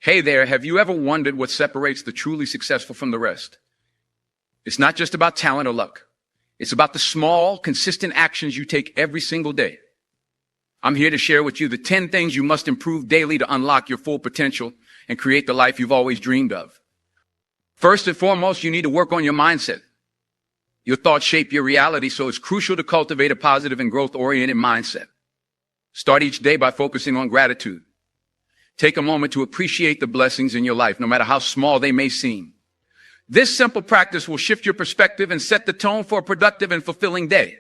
Hey there, have you ever wondered what separates the truly successful from the rest? It's not just about talent or luck. It's about the small, consistent actions you take every single day. I'm here to share with you the 10 things you must improve daily to unlock your full potential and create the life you've always dreamed of. First and foremost, you need to work on your mindset. Your thoughts shape your reality, so it's crucial to cultivate a positive and growth-oriented mindset. Start each day by focusing on gratitude. Take a moment to appreciate the blessings in your life, no matter how small they may seem. This simple practice will shift your perspective and set the tone for a productive and fulfilling day.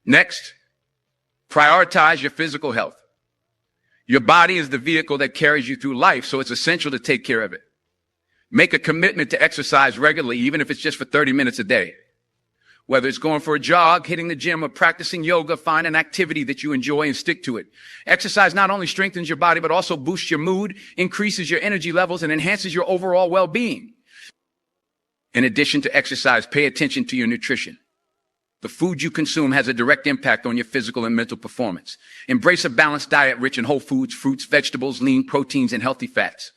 Next, prioritize your physical health. Your body is the vehicle that carries you through life, so it's essential to take care of it. Make a commitment to exercise regularly, even if it's just for 30 minutes a day. Whether it's going for a jog, hitting the gym, or practicing yoga, find an activity that you enjoy and stick to it. Exercise not only strengthens your body, but also boosts your mood, increases your energy levels, and enhances your overall well-being. In addition to exercise, pay attention to your nutrition. The food you consume has a direct impact on your physical and mental performance. Embrace a balanced diet rich in whole foods, fruits, vegetables, lean proteins, and healthy fats.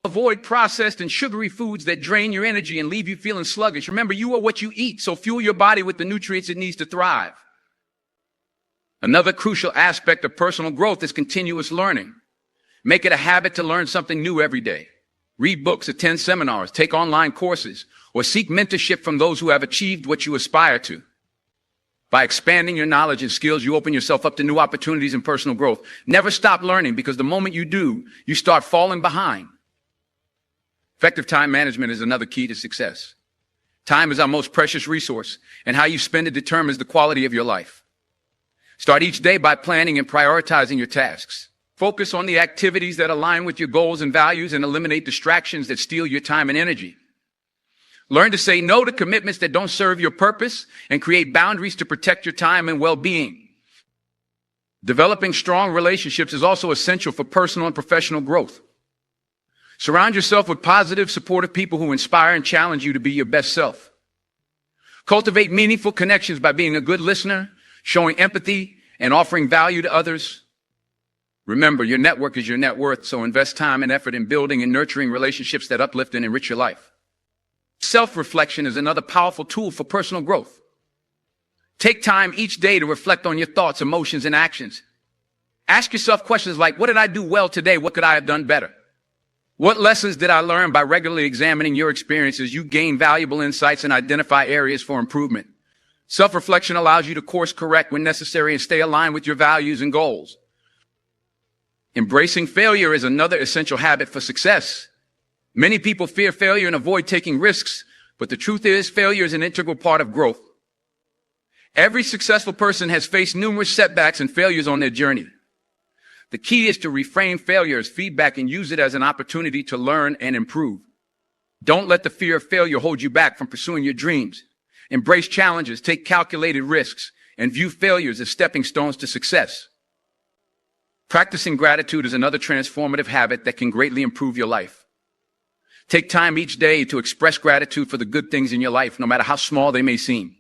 Avoid processed and sugary foods that drain your energy and leave you feeling sluggish. Remember, you are what you eat, so fuel your body with the nutrients it needs to thrive. Another crucial aspect of personal growth is continuous learning. Make it a habit to learn something new every day. Read books, attend seminars, take online courses, or seek mentorship from those who have achieved what you aspire to. By expanding your knowledge and skills, you open yourself up to new opportunities and personal growth. Never stop learning, because the moment you do, you start falling behind. Effective time management is another key to success. Time is our most precious resource, and how you spend it determines the quality of your life. Start each day by planning and prioritizing your tasks. Focus on the activities that align with your goals and values, and eliminate distractions that steal your time and energy. Learn to say no to commitments that don't serve your purpose, and create boundaries to protect your time and well-being. Developing strong relationships is also essential for personal and professional growth. Surround yourself with positive, supportive people who inspire and challenge you to be your best self. Cultivate meaningful connections by being a good listener, showing empathy, and offering value to others. Remember, your network is your net worth, so invest time and effort in building and nurturing relationships that uplift and enrich your life. Self-reflection is another powerful tool for personal growth. Take time each day to reflect on your thoughts, emotions, and actions. Ask yourself questions like, what did I do well today? What could I have done better? What lessons did I learn? By regularly examining your experiences, you gain valuable insights and identify areas for improvement. Self-reflection allows you to course correct when necessary and stay aligned with your values and goals. Embracing failure is another essential habit for success. Many people fear failure and avoid taking risks, but the truth is, failure is an integral part of growth. Every successful person has faced numerous setbacks and failures on their journey. The key is to reframe failure as feedback and use it as an opportunity to learn and improve. Don't let the fear of failure hold you back from pursuing your dreams. Embrace challenges, take calculated risks, and view failures as stepping stones to success. Practicing gratitude is another transformative habit that can greatly improve your life. Take time each day to express gratitude for the good things in your life, no matter how small they may seem.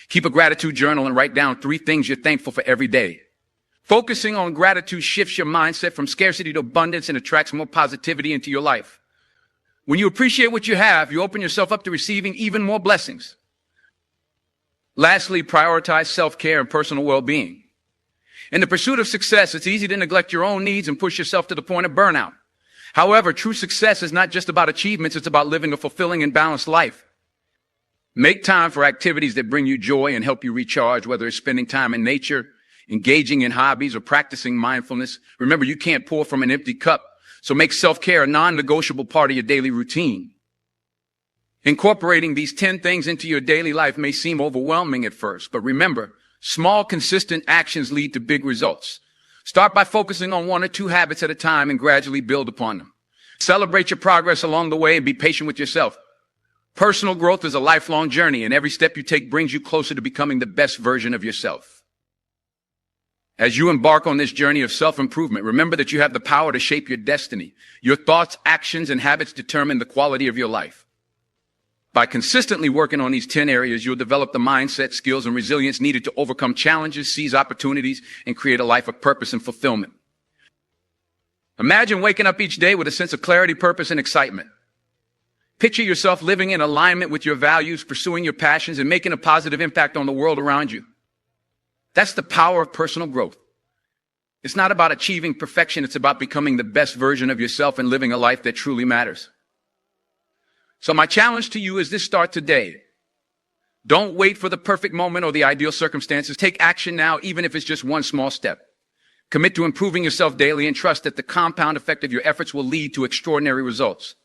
Keep a gratitude journal and write down 3 things you're thankful for every day. Focusing on gratitude shifts your mindset from scarcity to abundance and attracts more positivity into your life. When you appreciate what you have, you open yourself up to receiving even more blessings. Lastly, prioritize self-care and personal well-being. In the pursuit of success, it's easy to neglect your own needs and push yourself to the point of burnout. However, true success is not just about achievements, it's about living a fulfilling and balanced life. Make time for activities that bring you joy and help you recharge, whether it's spending time in nature, engaging in hobbies, or practicing mindfulness. Remember, you can't pour from an empty cup, so make self-care a non-negotiable part of your daily routine. Incorporating these 10 things into your daily life may seem overwhelming at first, but remember, small, consistent actions lead to big results. Start by focusing on 1 or 2 habits at a time and gradually build upon them. Celebrate your progress along the way and be patient with yourself. Personal growth is a lifelong journey, and every step you take brings you closer to becoming the best version of yourself. As you embark on this journey of self-improvement, remember that you have the power to shape your destiny. Your thoughts, actions, and habits determine the quality of your life. By consistently working on these 10 areas, you'll develop the mindset, skills, and resilience needed to overcome challenges, seize opportunities, and create a life of purpose and fulfillment. Imagine waking up each day with a sense of clarity, purpose, and excitement. Picture yourself living in alignment with your values, pursuing your passions, and making a positive impact on the world around you. That's the power of personal growth. It's not about achieving perfection. It's about becoming the best version of yourself and living a life that truly matters. So my challenge to you is this: start today. Don't wait for the perfect moment or the ideal circumstances. Take action now, even if it's just one small step. Commit to improving yourself daily and trust that the compound effect of your efforts will lead to extraordinary results.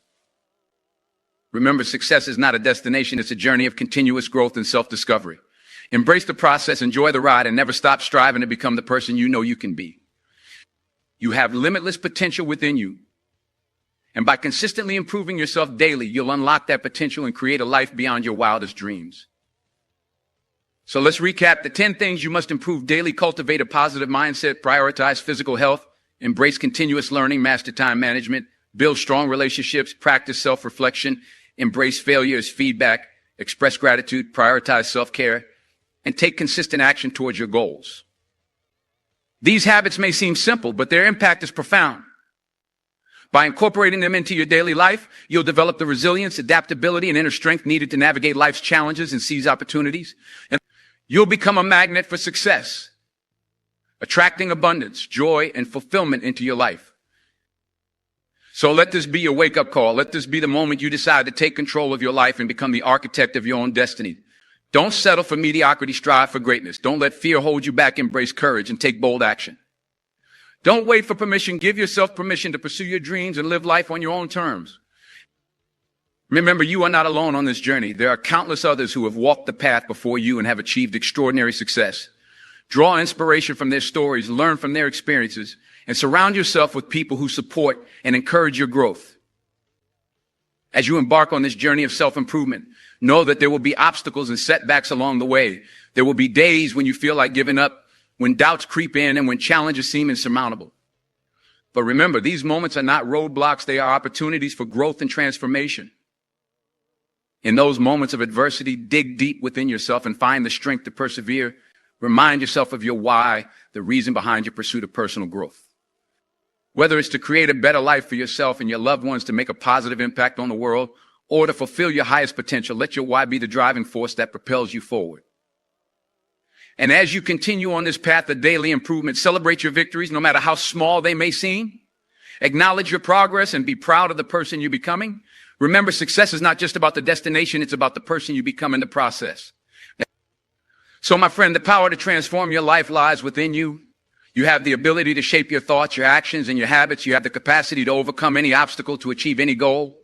Remember, success is not a destination. It's a journey of continuous growth and self-discovery. Embrace the process, enjoy the ride, and never stop striving to become the person you know you can be. You have limitless potential within you. And by consistently improving yourself daily, you'll unlock that potential and create a life beyond your wildest dreams. So let's recap the 10 things you must improve daily. Cultivate a positive mindset, prioritize physical health, embrace continuous learning, master time management, build strong relationships, practice self-reflection, embrace failure as feedback, express gratitude, prioritize self-care, and take consistent action towards your goals. These habits may seem simple, but their impact is profound. By incorporating them into your daily life, you'll develop the resilience, adaptability, and inner strength needed to navigate life's challenges and seize opportunities. And you'll become a magnet for success, attracting abundance, joy, and fulfillment into your life. So let this be your wake-up call. Let this be the moment you decide to take control of your life and become the architect of your own destiny. Don't settle for mediocrity, strive for greatness. Don't let fear hold you back, embrace courage and take bold action. Don't wait for permission. Give yourself permission to pursue your dreams and live life on your own terms. Remember, you are not alone on this journey. There are countless others who have walked the path before you and have achieved extraordinary success. Draw inspiration from their stories, learn from their experiences, and surround yourself with people who support and encourage your growth. As you embark on this journey of self-improvement, know that there will be obstacles and setbacks along the way. There will be days when you feel like giving up, when doubts creep in, and when challenges seem insurmountable. But remember, these moments are not roadblocks. They are opportunities for growth and transformation. In those moments of adversity, dig deep within yourself and find the strength to persevere. Remind yourself of your why, the reason behind your pursuit of personal growth. Whether it's to create a better life for yourself and your loved ones, to make a positive impact on the world, or to fulfill your highest potential, let your why be the driving force that propels you forward. And as you continue on this path of daily improvement, celebrate your victories, no matter how small they may seem. Acknowledge your progress and be proud of the person you're becoming. Remember, success is not just about the destination, it's about the person you become in the process. So, my friend, the power to transform your life lies within you. You have the ability to shape your thoughts, your actions, and your habits. You have the capacity to overcome any obstacle, to achieve any goal,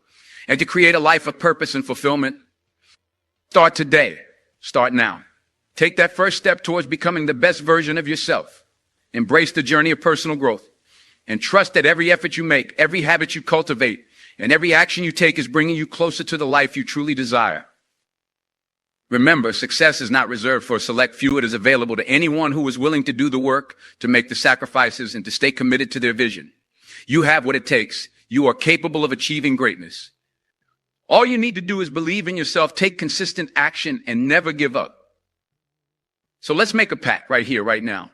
and to create a life of purpose and fulfillment. Start today. Start now. Take that first step towards becoming the best version of yourself. Embrace the journey of personal growth and trust that every effort you make, every habit you cultivate, and every action you take is bringing you closer to the life you truly desire. Remember, success is not reserved for a select few. It is available to anyone who is willing to do the work, to make the sacrifices, and to stay committed to their vision. You have what it takes. You are capable of achieving greatness. All you need to do is believe in yourself, take consistent action, and never give up. So let's make a pact right here, right now.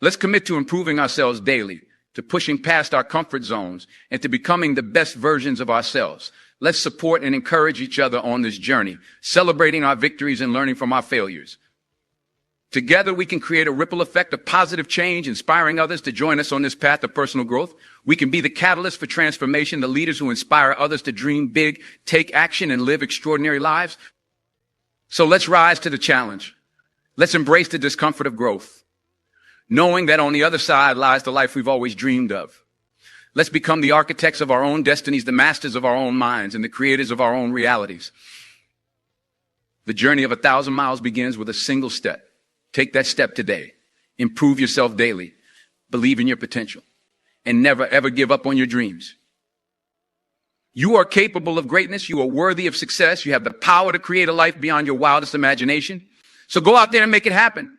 Let's commit to improving ourselves daily, to pushing past our comfort zones, and to becoming the best versions of ourselves. Let's support and encourage each other on this journey, celebrating our victories and learning from our failures. Together, we can create a ripple effect of positive change, inspiring others to join us on this path of personal growth. We can be the catalyst for transformation, the leaders who inspire others to dream big, take action, and live extraordinary lives. So let's rise to the challenge. Let's embrace the discomfort of growth, knowing that on the other side lies the life we've always dreamed of. Let's become the architects of our own destinies, the masters of our own minds, and the creators of our own realities. The journey of 1,000 miles begins with a single step. Take that step today. Improve yourself daily. Believe in your potential. And never, ever give up on your dreams. You are capable of greatness. You are worthy of success. You have the power to create a life beyond your wildest imagination. So go out there and make it happen.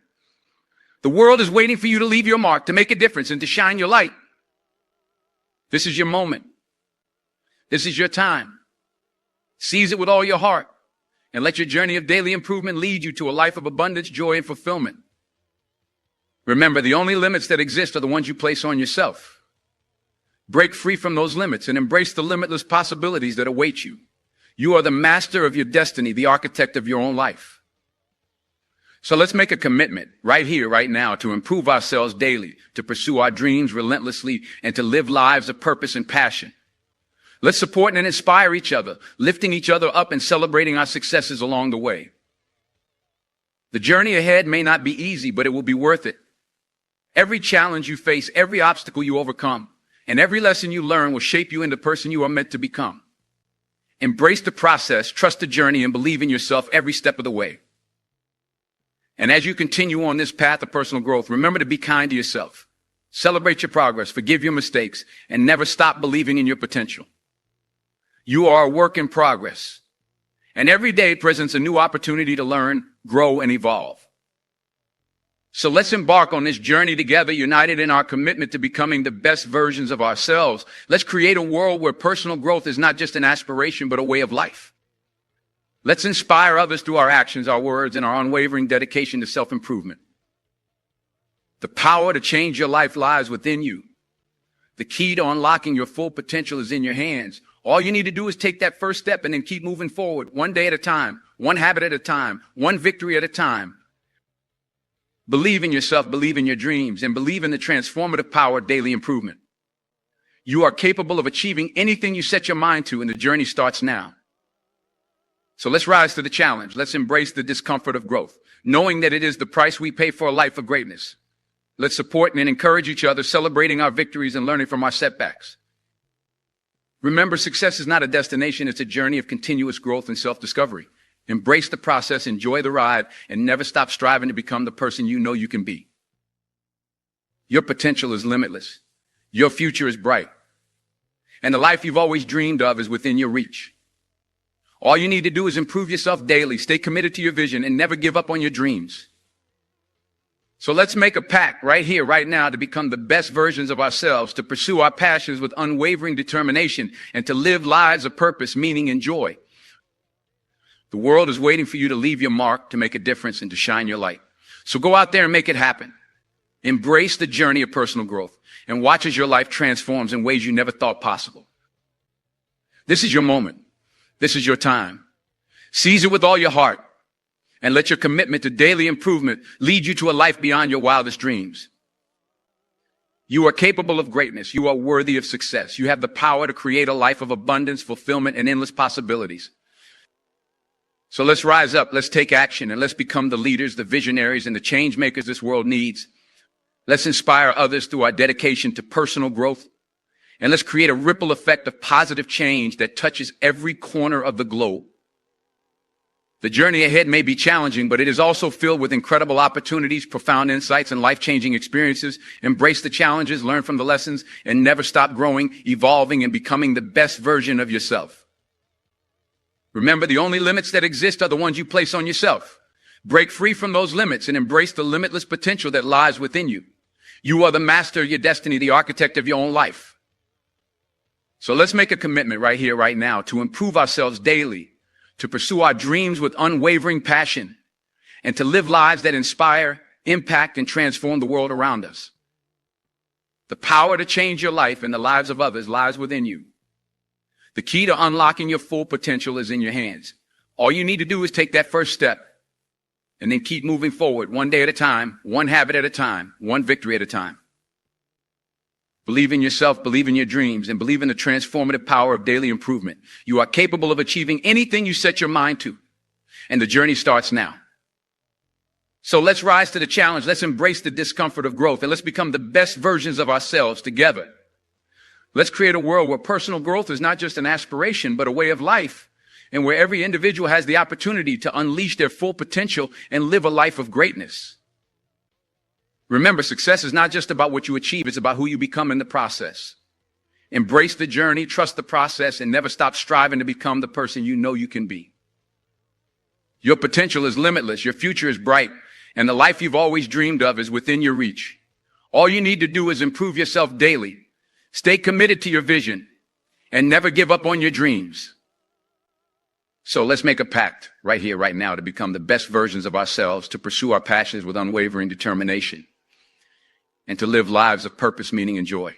The world is waiting for you to leave your mark, to make a difference, and to shine your light. This is your moment. This is your time. Seize it with all your heart and let your journey of daily improvement lead you to a life of abundance, joy, and fulfillment. Remember, the only limits that exist are the ones you place on yourself. Break free from those limits and embrace the limitless possibilities that await you. You are the master of your destiny, the architect of your own life. So let's make a commitment right here, right now, to improve ourselves daily, to pursue our dreams relentlessly, and to live lives of purpose and passion. Let's support and inspire each other, lifting each other up and celebrating our successes along the way. The journey ahead may not be easy, but it will be worth it. Every challenge you face, every obstacle you overcome, and every lesson you learn will shape you into the person you are meant to become. Embrace the process, trust the journey, and believe in yourself every step of the way. And as you continue on this path of personal growth, remember to be kind to yourself. Celebrate your progress, forgive your mistakes, and never stop believing in your potential. You are a work in progress, and every day presents a new opportunity to learn, grow, and evolve. So let's embark on this journey together, united in our commitment to becoming the best versions of ourselves. Let's create a world where personal growth is not just an aspiration, but a way of life. Let's inspire others through our actions, our words, and our unwavering dedication to self-improvement. The power to change your life lies within you. The key to unlocking your full potential is in your hands. All you need to do is take that first step and then keep moving forward, one day at a time, one habit at a time, one victory at a time. Believe in yourself, believe in your dreams, and believe in the transformative power of daily improvement. You are capable of achieving anything you set your mind to, and the journey starts now. So let's rise to the challenge. Let's embrace the discomfort of growth, knowing that it is the price we pay for a life of greatness. Let's support and encourage each other, celebrating our victories and learning from our setbacks. Remember, success is not a destination, it's a journey of continuous growth and self-discovery. Embrace the process, enjoy the ride, and never stop striving to become the person you know you can be. Your potential is limitless. Your future is bright. And the life you've always dreamed of is within your reach. All you need to do is improve yourself daily, stay committed to your vision, and never give up on your dreams. So let's make a pact right here, right now, to become the best versions of ourselves, to pursue our passions with unwavering determination, and to live lives of purpose, meaning, and joy. The world is waiting for you to leave your mark, to make a difference, and to shine your light. So go out there and make it happen. Embrace the journey of personal growth and watch as your life transforms in ways you never thought possible. This is your moment. This is your time. Seize it with all your heart and let your commitment to daily improvement lead you to a life beyond your wildest dreams. You are capable of greatness. You are worthy of success. You have the power to create a life of abundance, fulfillment, and endless possibilities. So let's rise up, let's take action, and let's become the leaders, the visionaries, and the change makers this world needs. Let's inspire others through our dedication to personal growth. And let's create a ripple effect of positive change that touches every corner of the globe. The journey ahead may be challenging, but it is also filled with incredible opportunities, profound insights, and life-changing experiences. Embrace the challenges, learn from the lessons, and never stop growing, evolving, and becoming the best version of yourself. Remember, the only limits that exist are the ones you place on yourself. Break free from those limits and embrace the limitless potential that lies within you. You are the master of your destiny, the architect of your own life. So let's make a commitment right here, right now, to improve ourselves daily, to pursue our dreams with unwavering passion, and to live lives that inspire, impact, and transform the world around us. The power to change your life and the lives of others lies within you. The key to unlocking your full potential is in your hands. All you need to do is take that first step and then keep moving forward, one day at a time, one habit at a time, one victory at a time. Believe in yourself, believe in your dreams, and believe in the transformative power of daily improvement. You are capable of achieving anything you set your mind to, and the journey starts now. So let's rise to the challenge. Let's embrace the discomfort of growth, and let's become the best versions of ourselves together. Let's create a world where personal growth is not just an aspiration, but a way of life, and where every individual has the opportunity to unleash their full potential and live a life of greatness. Remember, success is not just about what you achieve, it's about who you become in the process. Embrace the journey, trust the process, and never stop striving to become the person you know you can be. Your potential is limitless, your future is bright, and the life you've always dreamed of is within your reach. All you need to do is improve yourself daily. Stay committed to your vision and never give up on your dreams. So let's make a pact right here, right now, to become the best versions of ourselves, to pursue our passions with unwavering determination, and to live lives of purpose, meaning, and joy.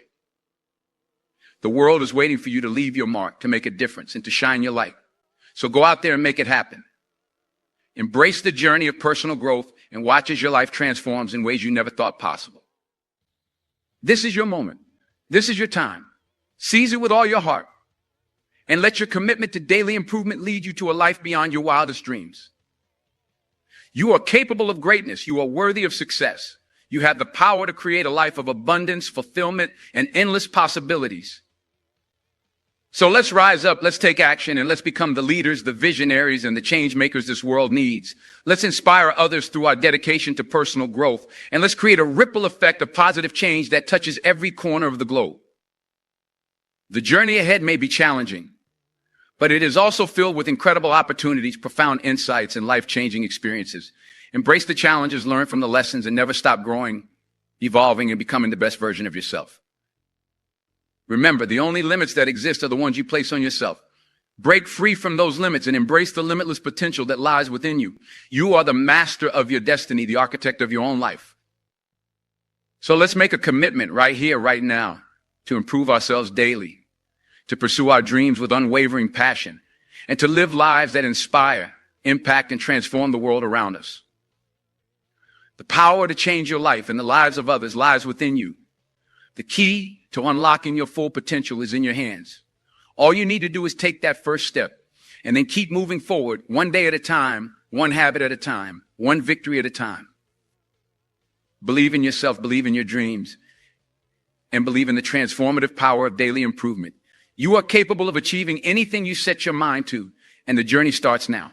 The world is waiting for you to leave your mark, to make a difference, and to shine your light. So go out there and make it happen. Embrace the journey of personal growth and watch as your life transforms in ways you never thought possible. This is your moment. This is your time. Seize it with all your heart and let your commitment to daily improvement lead you to a life beyond your wildest dreams. You are capable of greatness. You are worthy of success. You have the power to create a life of abundance, fulfillment, and endless possibilities. So let's rise up, let's take action, and let's become the leaders, the visionaries, and the change makers this world needs. Let's inspire others through our dedication to personal growth, and let's create a ripple effect of positive change that touches every corner of the globe. The journey ahead may be challenging, but it is also filled with incredible opportunities, profound insights, and life-changing experiences. Embrace the challenges, learn from the lessons, and never stop growing, evolving, and becoming the best version of yourself. Remember, the only limits that exist are the ones you place on yourself. Break free from those limits and embrace the limitless potential that lies within you. You are the master of your destiny, the architect of your own life. So let's make a commitment right here, right now, to improve ourselves daily, to pursue our dreams with unwavering passion, and to live lives that inspire, impact, and transform the world around us. The power to change your life and the lives of others lies within you. The key to unlocking your full potential is in your hands. All you need to do is take that first step and then keep moving forward one day at a time, one habit at a time, one victory at a time. Believe in yourself, believe in your dreams, and believe in the transformative power of daily improvement. You are capable of achieving anything you set your mind to, and the journey starts now.